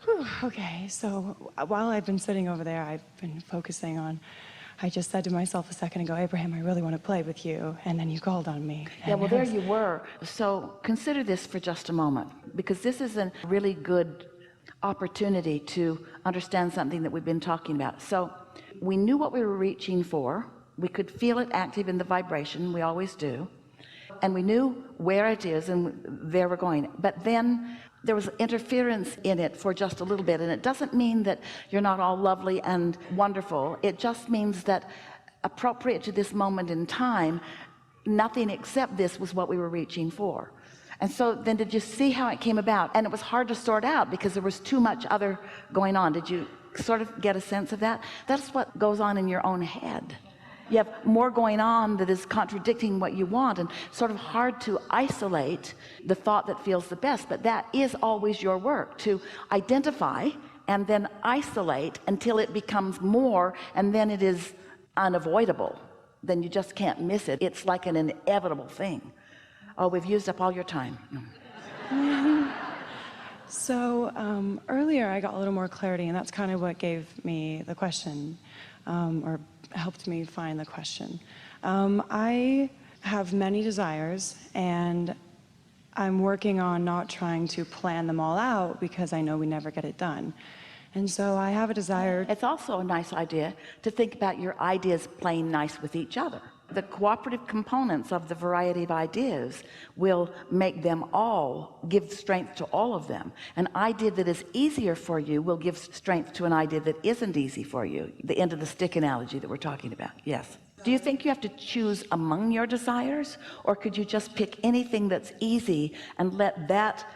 Whew, okay, so while I've been sitting over there, I've been focusing on, I just said to myself a second ago, Abraham, I really want to play with you. And then you called on me. Yeah, well, there you were. So consider this for just a moment, because this is a really good opportunity to understand something that we've been talking about. So we knew what we were reaching for. We could feel it active in the vibration. We always do. And we knew where it is and there we're going. But then there was interference in it for just a little bit. And it doesn't mean that you're not all lovely and wonderful. It just means that appropriate to this moment in time, nothing except this was what we were reaching for. And so then did you see how it came about? And it was hard to sort out because there was too much other going on. Did you sort of get a sense of that? That's what goes on in your own head. You have more going on that is contradicting what you want, and sort of hard to isolate the thought that feels the best. But that is always your work, to identify and then isolate until it becomes more, and then it is unavoidable. Then you just can't miss it. It's like an inevitable thing. Oh, we've used up all your time. So earlier I got a little more clarity, and that's kind of what gave me the question, or helped me find the question. I have many desires, and I'm working on not trying to plan them all out because I know we never get it done. And so I have a desire. It's also a nice idea to think about your ideas playing nice with each other. The cooperative components of the variety of ideas will make them all give strength to all of them. An idea that is easier for you will give strength to an idea that isn't easy for you. The end of the stick analogy that we're talking about. Yes. Do you think you have to choose among your desires, or could you just pick anything that's easy and let that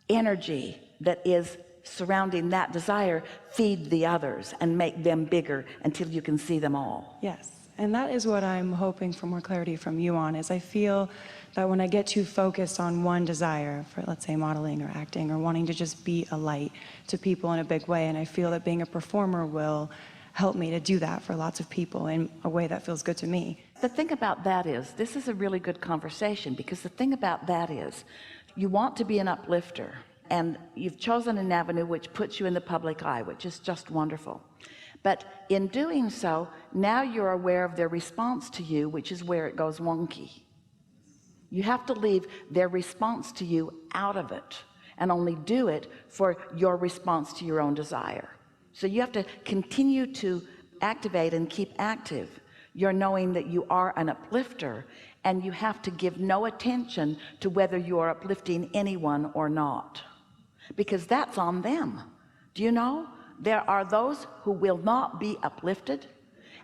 energy that is surrounding that desire feed the others and make them bigger until you can see them all? Yes. And that is what I'm hoping for more clarity from you on, is I feel that when I get too focused on one desire for, let's say, modeling or acting or wanting to just be a light to people in a big way, and I feel that being a performer will help me to do that for lots of people in a way that feels good to me. The thing about that is, this is a really good conversation, because the thing about that is, you want to be an uplifter, and you've chosen an avenue which puts you in the public eye, which is just wonderful. But in doing so, now you're aware of their response to you, which is where it goes wonky. You have to leave their response to you out of it and only do it for your response to your own desire. So you have to continue to activate and keep active your knowing that you are an uplifter, and you have to give no attention to whether you are uplifting anyone or not, because that's on them. Do you know? There are those who will not be uplifted.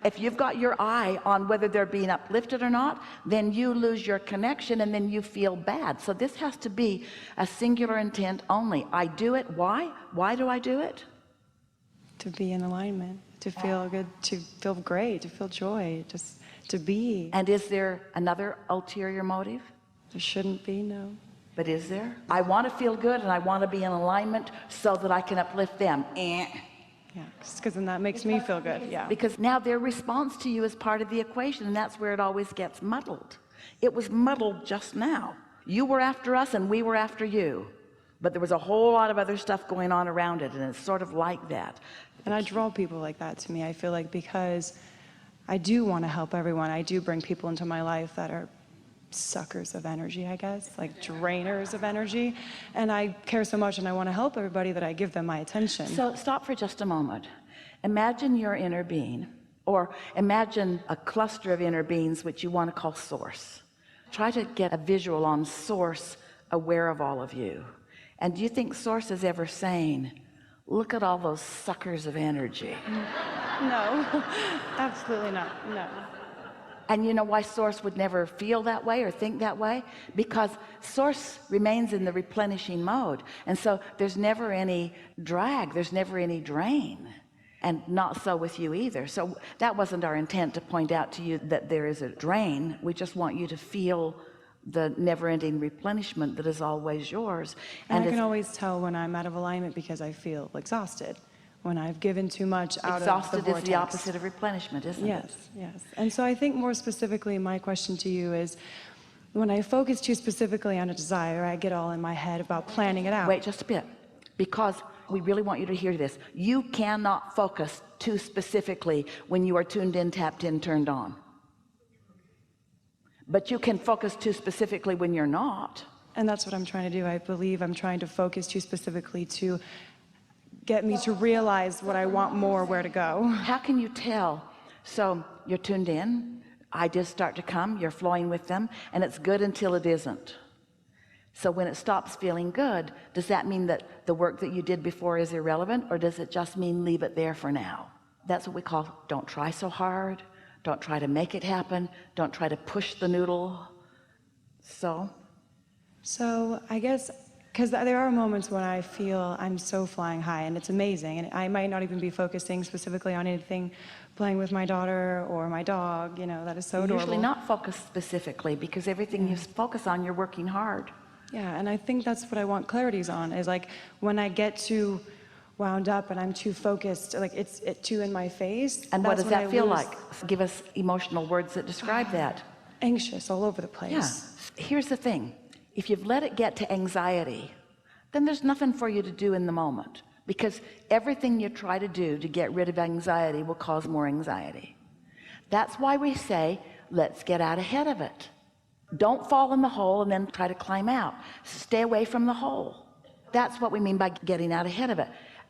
If you've got your eye on whether they're being uplifted or not, then you lose your connection, and then you feel bad. So this has to be a singular intent only. I do it. Why? Why do I do it? To be in alignment, to feel good, to feel great, to feel joy, just to be. And is there another ulterior motive? There shouldn't be, no. But is there? I want to feel good, and I want to be in alignment so that I can uplift them. Yeah, because then that makes me feel good. Yeah. Because now their response to you is part of the equation, and that's where it always gets muddled. It was muddled just now. You were after us and we were after you, but there was a whole lot of other stuff going on around it, and it's sort of like that. And I draw people like that to me. I feel like because I do want to help everyone, I do bring people into my life that are suckers of energy, I guess, like drainers of energy, and I care so much and I want to help everybody that I give them my attention. So stop for just a moment. Imagine your inner being, or imagine a cluster of inner beings which you want to call source. Try to get a visual on source aware of all of you. And do you think source is ever saying, look at all those suckers of energy? No, absolutely not, no. And you know why source would never feel that way or think that way? Because source remains in the replenishing mode, and so there's never any drag, there's never any drain, and not so with you either. So that wasn't our intent to point out to you that there is a drain. We just want you to feel the never-ending replenishment that is always yours. And I can always tell when I'm out of alignment because I feel exhausted. When I've given too much out of the vortex. Exhausted is the opposite of replenishment, isn't it? Yes, yes. And so I think more specifically, my question to you is, when I focus too specifically on a desire, I get all in my head about planning it out. Wait just a bit. because we really want you to hear this. You cannot focus too specifically when you are tuned in, tapped in, turned on, but you can focus too specifically when you're not. And that's what I'm trying to do. I believe I'm trying to focus too specifically to get me to realize what I want more, where to go. How can you tell? So you're tuned in, ideas start to come, you're flowing with them, and it's good until it isn't. So when it stops feeling good, does that mean that the work that you did before is irrelevant, or does it just mean leave it there for now? That's what we call don't try so hard, don't try to make it happen, don't try to push the noodle. So I guess, because there are moments when I feel I'm so flying high and it's amazing, and I might not even be focusing specifically on anything, playing with my daughter or my dog, you know, that is so adorable. Usually not focused specifically, because everything you focus on, you're working hard. Yeah, and I think that's what I want clarities on, is like when I get too wound up and I'm too focused, like it's too in my face. And what does that feel like? Give us emotional words that describe that. Anxious all over the place. Yeah. Here's the thing. If you've let it get to anxiety, then there's nothing for you to do in the moment, because everything you try to do to get rid of anxiety will cause more anxiety. That's why we say, let's get out ahead of it. Don't fall in the hole and then try to climb out. Stay away from the hole. That's what we mean by getting out ahead of it.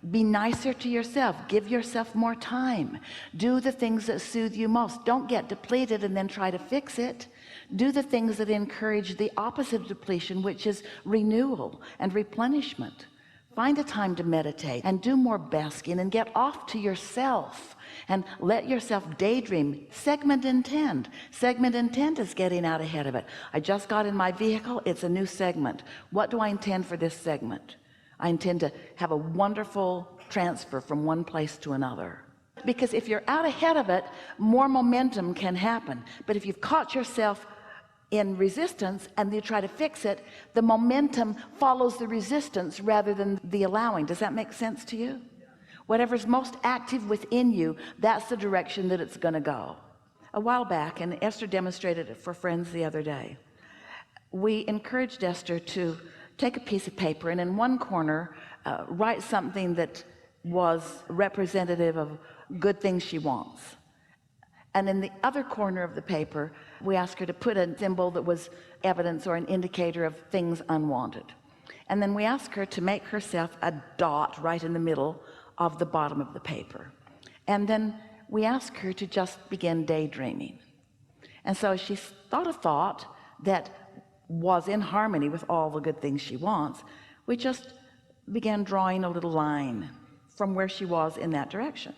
Be nicer to yourself. Give yourself more time. Do the things that soothe you most. Don't get depleted and then try to fix it. Do the things that encourage the opposite of depletion, which is renewal and replenishment. Find a time to meditate and do more basking and get off to yourself and let yourself daydream. Segment intend. Segment intent is getting out ahead of it. I just got in my vehicle. It's a new segment. What do I intend for this segment? I intend to have a wonderful transfer from one place to another. Because if you're out ahead of it, more momentum can happen. But if you've caught yourself in resistance and you try to fix it, the momentum follows the resistance rather than the allowing. Does that make sense to you? Whatever's most active within you, that's the direction that it's going to go. A while back, and Esther demonstrated it for friends the other day, we encouraged Esther to take a piece of paper and in one corner write something that was representative of good things she wants, and in the other corner of the paper we asked her to put a symbol that was evidence or an indicator of things unwanted, and then we asked her to make herself a dot right in the middle of the bottom of the paper, and then we asked her to just begin daydreaming. And so she thought a thought that was in harmony with all the good things she wants. We just began drawing a little line from where she was in that direction,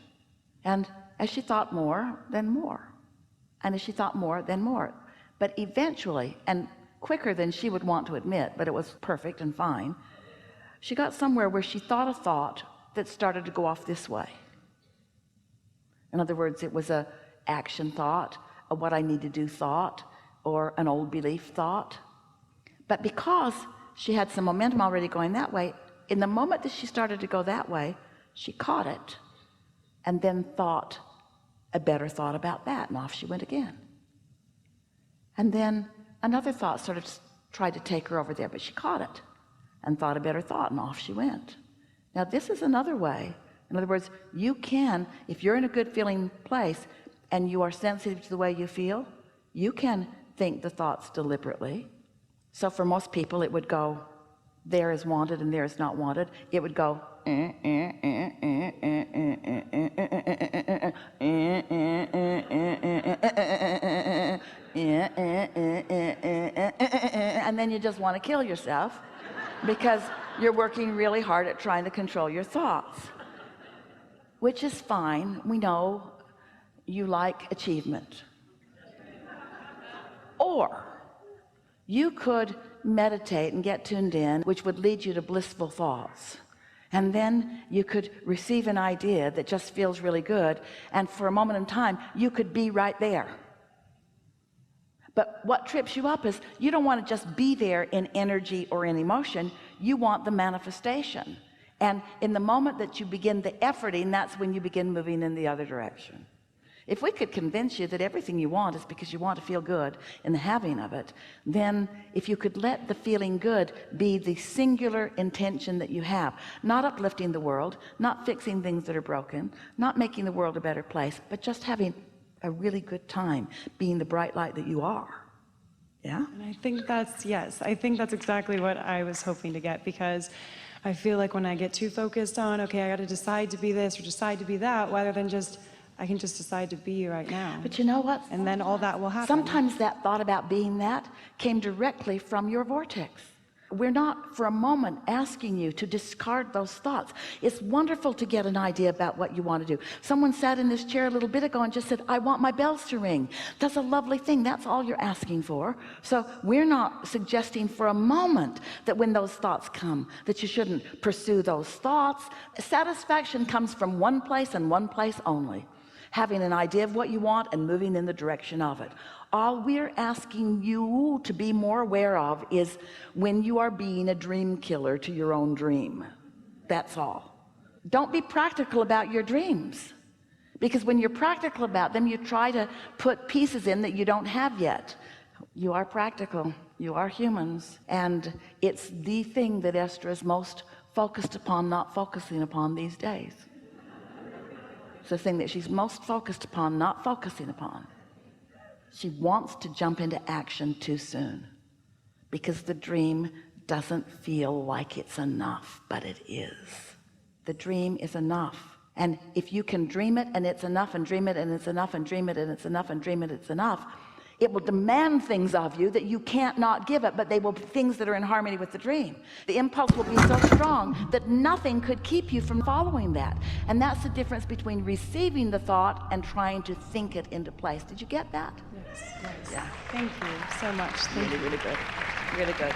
and as she thought more, then more, and as she thought more, then more, but eventually, and quicker than she would want to admit, but it was perfect and fine, she got somewhere where she thought a thought that started to go off this way. In other words, it was a action thought, a what I need to do thought, or an old belief thought. But because she had some momentum already going that way, in the moment that she started to go that way, she caught it and then thought a better thought about that, and off she went again. And then another thought sort of tried to take her over there, but she caught it and thought a better thought, and off she went. Now this is another way. In other words, you can, if you're in a good feeling place and you are sensitive to the way you feel, you can think the thoughts deliberately. So for most people it would go, there is wanted and there is not wanted. It would go and then you just want to kill yourself because you're working really hard at trying to control your thoughts, which is fine. We know you like achievement. Or you could meditate and get tuned in, which would lead you to blissful thoughts, and then you could receive an idea that just feels really good, and for a moment in time you could be right there. But what trips you up is you don't want to just be there in energy or in emotion. You want the manifestation, and in the moment that you begin the efforting, that's when you begin moving in the other direction. If we could convince you that everything you want is because you want to feel good in the having of it, then if you could let the feeling good be the singular intention that you have, not uplifting the world, not fixing things that are broken, not making the world a better place, but just having a really good time being the bright light that you are. Yeah. And I think that's, yes, I think that's exactly what I was hoping to get, because I feel like when I get too focused on, okay, I got to decide to be this or decide to be that, rather than just, I can just decide to be right now. But you know what? And then all that will happen. Sometimes that thought about being that came directly from your vortex. We're not for a moment asking you to discard those thoughts. It's wonderful to get an idea about what you want to do. Someone sat in this chair a little bit ago and just said, I want my bells to ring. That's a lovely thing. That's all you're asking for. So we're not suggesting for a moment that when those thoughts come, that you shouldn't pursue those thoughts. Satisfaction comes from one place and one place only: having an idea of what you want and moving in the direction of it. All we're asking you to be more aware of is when you are being a dream killer to your own dream. That's all. Don't be practical about your dreams, because when you're practical about them, you try to put pieces in that you don't have yet. You are practical. You are humans. And it's the thing that Esther is most focused upon not focusing upon these days. It's the thing that she's most focused upon not focusing upon. She wants to jump into action too soon, because the dream doesn't feel like it's enough, but it is. The dream is enough. And if you can dream it and it's enough, and dream it and it's enough, and dream it and it's enough, and dream it it's enough, it will demand things of you that you can't not give it, but they will be things that are in harmony with the dream. The impulse will be so strong that nothing could keep you from following that. And that's the difference between receiving the thought and trying to think it into place. Did you get that? Yes, yes. Yeah. Thank you so much. Thank you. Really good. Really good.